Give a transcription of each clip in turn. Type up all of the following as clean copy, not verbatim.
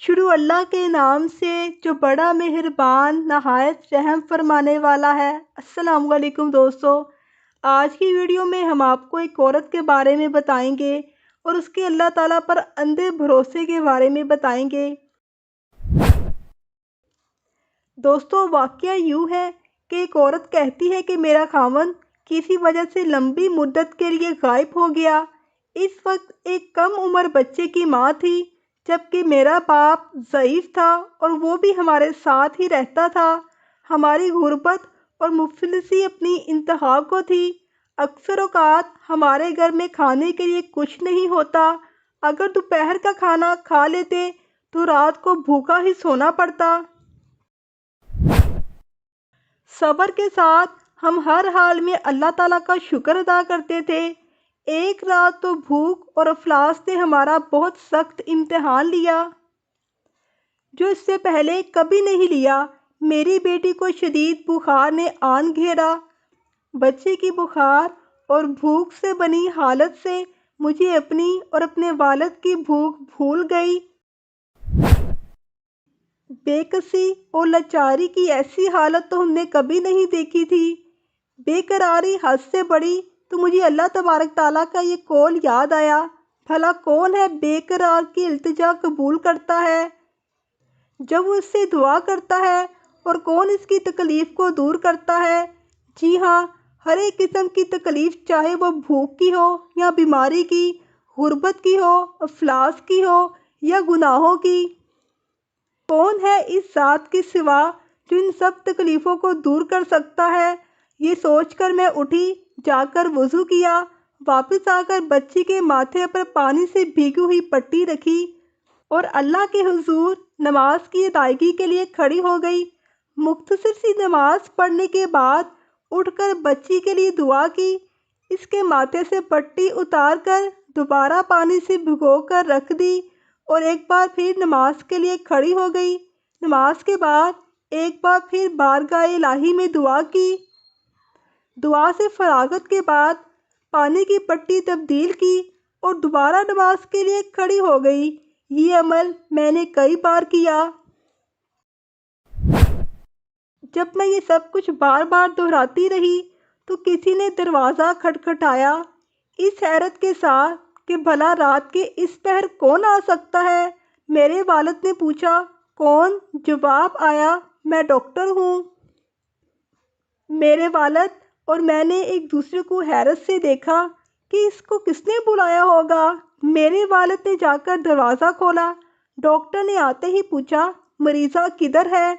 شروع اللہ کے نام سے جو بڑا مہربان نہایت رحم فرمانے والا ہے۔ السلام علیکم دوستو، آج کی ویڈیو میں ہم آپ کو ایک عورت کے بارے میں بتائیں گے اور اس کے اللہ تعالیٰ پر اندھے بھروسے کے بارے میں بتائیں گے۔ دوستو، واقعہ یوں ہے کہ ایک عورت کہتی ہے کہ میرا خاوند کسی وجہ سے لمبی مدت کے لیے غائب ہو گیا۔ اس وقت ایک کم عمر بچے کی ماں تھی، جبکہ میرا باپ ضعیف تھا اور وہ بھی ہمارے ساتھ ہی رہتا تھا۔ ہماری غربت اور مفلسی اپنی انتہا کو تھی۔ اکثر اوقات ہمارے گھر میں کھانے کے لیے کچھ نہیں ہوتا۔ اگر دوپہر کا کھانا کھا لیتے تو رات کو بھوکا ہی سونا پڑتا۔ صبر کے ساتھ ہم ہر حال میں اللہ تعالیٰ کا شکر ادا کرتے تھے۔ ایک رات تو بھوک اور افلاس نے ہمارا بہت سخت امتحان لیا، جو اس سے پہلے کبھی نہیں لیا۔ میری بیٹی کو شدید بخار نے آن گھیرا۔ بچے کی بخار اور بھوک سے بنی حالت سے مجھے اپنی اور اپنے والد کی بھوک بھول گئی۔ بے کسی اور لاچاری کی ایسی حالت تو ہم نے کبھی نہیں دیکھی تھی۔ بے قراری حد سے بڑی تو مجھے اللہ تبارک تعالیٰ کا یہ قول یاد آیا، بھلا کون ہے بے قرار کی التجا قبول کرتا ہے جب وہ اس سے دعا کرتا ہے، اور کون اس کی تکلیف کو دور کرتا ہے؟ جی ہاں، ہر ایک قسم کی تکلیف، چاہے وہ بھوک کی ہو یا بیماری کی، غربت کی ہو، افلاس کی ہو یا گناہوں کی۔ کون ہے اس ذات کے سوا جو ان سب تکلیفوں کو دور کر سکتا ہے؟ یہ سوچ کر میں اٹھی، جا کر وضو کیا، واپس آ کر بچی کے ماتھے پر پانی سے بھیگی ہوئی پٹی رکھی اور اللہ کے حضور نماز کی ادائیگی کے لیے کھڑی ہو گئی۔ مختصر سی نماز پڑھنے کے بعد اٹھ کر بچی کے لیے دعا کی، اس کے ماتھے سے پٹی اتار کر دوبارہ پانی سے بھگو کر رکھ دی اور ایک بار پھر نماز کے لیے کھڑی ہو گئی۔ نماز کے بعد ایک بار پھر بارگاہ الہی میں دعا کی۔ دعا سے فراغت کے بعد پانی کی پٹی تبدیل کی اور دوبارہ نماز کے لیے کھڑی ہو گئی۔ یہ عمل میں نے کئی بار کیا۔ جب میں یہ سب کچھ بار بار دہراتی رہی تو کسی نے دروازہ کھٹکھٹایا، اس حیرت کے ساتھ کہ بھلا رات کے اس پہر کون آ سکتا ہے۔ میرے والد نے پوچھا، کون؟ جواب آیا، میں ڈاکٹر ہوں۔ میرے والد اور میں نے ایک دوسرے کو حیرت سے دیکھا کہ اس کو کس نے بلایا ہوگا۔ میرے والد نے جا کر دروازہ کھولا۔ ڈاکٹر نے آتے ہی پوچھا، مریضہ کدھر ہے؟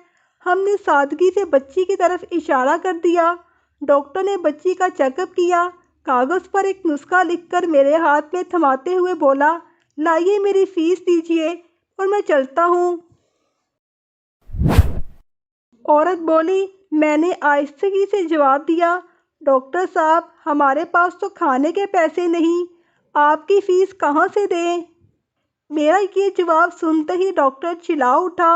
ہم نے سادگی سے بچی کی طرف اشارہ کر دیا۔ ڈاکٹر نے بچی کا چیک اپ کیا، کاغذ پر ایک نسخہ لکھ کر میرے ہاتھ میں تھماتے ہوئے بولا، لائیے میری فیس دیجیے اور میں چلتا ہوں۔ عورت بولی۔ میں نے آہستگی سے جواب دیا، ڈاکٹر صاحب، ہمارے پاس تو کھانے کے پیسے نہیں، آپ کی فیس کہاں سے دیں؟ میرا یہ جواب سنتے ہی ڈاکٹر چلا اٹھا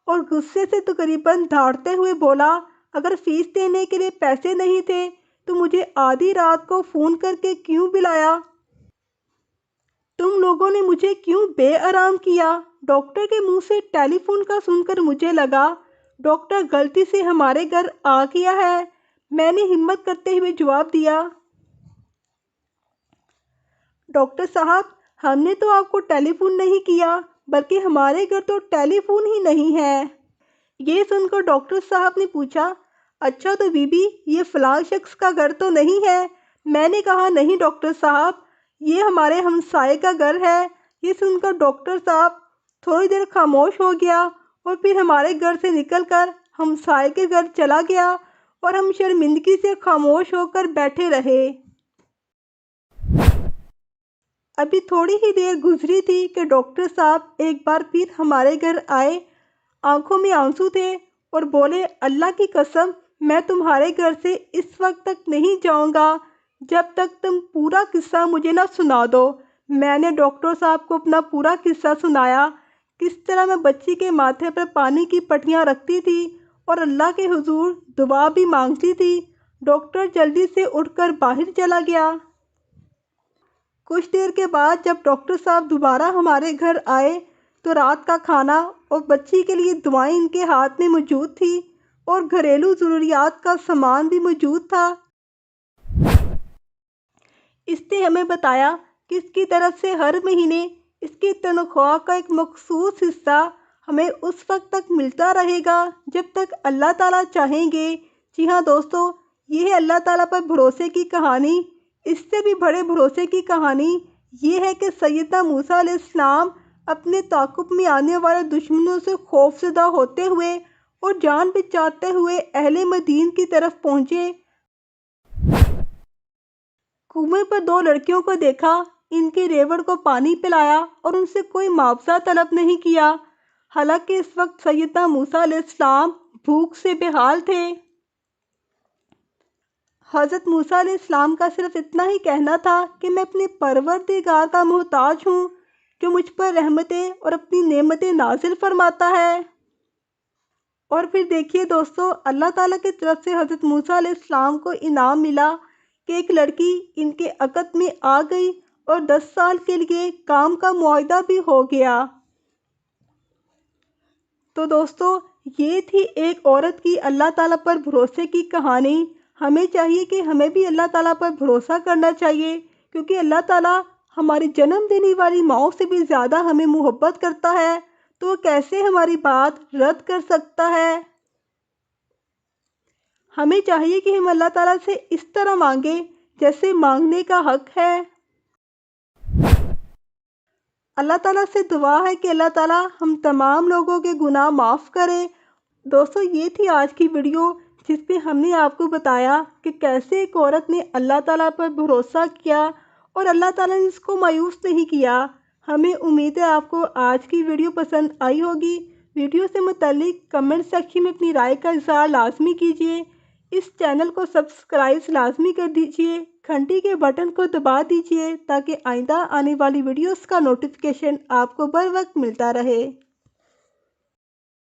اور غصے سے تقریباً دھاڑتے ہوئے بولا، اگر فیس دینے کے لیے پیسے نہیں تھے تو مجھے آدھی رات کو فون کر کے کیوں بلایا؟ تم لوگوں نے مجھے کیوں بے آرام کیا؟ ڈاکٹر کے منہ سے ٹیلی فون کا سن کر مجھے لگا ڈاکٹر غلطی سے ہمارے گھر آ گیا ہے۔ میں نے ہمت کرتے ہوئے جواب دیا، ڈاکٹر صاحب، ہم نے تو آپ کو ٹیلی فون نہیں کیا، بلکہ ہمارے گھر تو ٹیلی فون ہی نہیں ہے۔ یہ سن کر ڈاکٹر صاحب نے پوچھا، اچھا تو بی بی، یہ فلاں شخص کا گھر تو نہیں ہے؟ میں نے کہا، نہیں ڈاکٹر صاحب، یہ ہمارے ہمسائے کا گھر ہے۔ یہ سن کر ڈاکٹر صاحب تھوڑی دیر خاموش ہو گیا اور پھر ہمارے گھر سے نکل کر ہمسائے کے گھر چلا گیا اور ہم شرمندگی سے خاموش ہو کر بیٹھے رہے۔ ابھی تھوڑی ہی دیر گزری تھی کہ ڈاکٹر صاحب ایک بار پھر ہمارے گھر آئے، آنکھوں میں آنسو تھے اور بولے، اللہ کی قسم، میں تمہارے گھر سے اس وقت تک نہیں جاؤں گا جب تک تم پورا قصہ مجھے نہ سنا دو۔ میں نے ڈاکٹر صاحب کو اپنا پورا قصہ سنایا، کس طرح میں بچی کے ماتھے پر پانی کی پٹیاں رکھتی تھی اور اللہ کے حضور دعا بھی مانگتی تھی۔ ڈاکٹر جلدی سے اٹھ کر باہر چلا گیا۔ کچھ دیر کے بعد جب ڈاکٹر صاحب دوبارہ ہمارے گھر آئے تو رات کا کھانا اور بچی کے لیے دعائیں ان کے ہاتھ میں موجود تھی اور گھریلو ضروریات کا سامان بھی موجود تھا۔ اس نے ہمیں بتایا کہ اس کی طرف سے ہر مہینے اس کی تنخواہ کا ایک مخصوص حصہ ہمیں اس وقت تک ملتا رہے گا جب تک اللہ تعالیٰ چاہیں گے۔ جی ہاں دوستو، یہ ہے اللہ تعالیٰ پر بھروسے کی کہانی۔ اس سے بھی بڑے بھروسے کی کہانی یہ ہے کہ سیدنا موسیٰ علیہ السلام اپنے تعاقب میں آنے والے دشمنوں سے خوفزدہ ہوتے ہوئے اور جان بچاتے ہوئے اہل مدین کی طرف پہنچے۔ کنویں پر 2 لڑکیوں کو دیکھا، ان کے ریوڑ کو پانی پلایا اور ان سے کوئی معاوضہ طلب نہیں کیا، حالانکہ اس وقت سیدنا موسیٰ علیہ السلام بھوک سے بے حال تھے۔ حضرت موسیٰ علیہ السلام کا صرف اتنا ہی کہنا تھا کہ میں اپنے پروردگار کا محتاج ہوں جو مجھ پر رحمتیں اور اپنی نعمتیں نازل فرماتا ہے۔ اور پھر دیکھیے دوستو، اللہ تعالیٰ کی طرف سے حضرت موسیٰ علیہ السلام کو انعام ملا کہ ایک لڑکی ان کے عقد میں آ گئی اور 10 سال کے لیے کام کا معاہدہ بھی ہو گیا۔ تو دوستو، یہ تھی ایک عورت کی اللہ تعالیٰ پر بھروسے کی کہانی۔ ہمیں چاہیے کہ ہمیں بھی اللہ تعالیٰ پر بھروسہ کرنا چاہیے، کیونکہ اللہ تعالیٰ ہماری جنم دینے والی ماؤں سے بھی زیادہ ہمیں محبت کرتا ہے، تو وہ کیسے ہماری بات رد کر سکتا ہے؟ ہمیں چاہیے کہ ہم اللہ تعالیٰ سے اس طرح مانگیں جیسے مانگنے کا حق ہے۔ اللہ تعالیٰ سے دعا ہے کہ اللہ تعالیٰ ہم تمام لوگوں کے گناہ معاف کرے۔ دوستو، یہ تھی آج کی ویڈیو جس میں ہم نے آپ کو بتایا کہ کیسے ایک عورت نے اللہ تعالیٰ پر بھروسہ کیا اور اللہ تعالیٰ نے اس کو مایوس نہیں کیا۔ ہمیں امید ہے آپ کو آج کی ویڈیو پسند آئی ہوگی۔ ویڈیو سے متعلق کمنٹ سیکشن میں اپنی رائے کا اظہار لازمی کیجیے۔ اس چینل کو سبسکرائب لازمی کر دیجیے، گھنٹی کے بٹن کو دبا دیجیے تاکہ آئندہ آنے والی ویڈیوز کا نوٹیفیکیشن آپ کو بر وقت ملتا رہے۔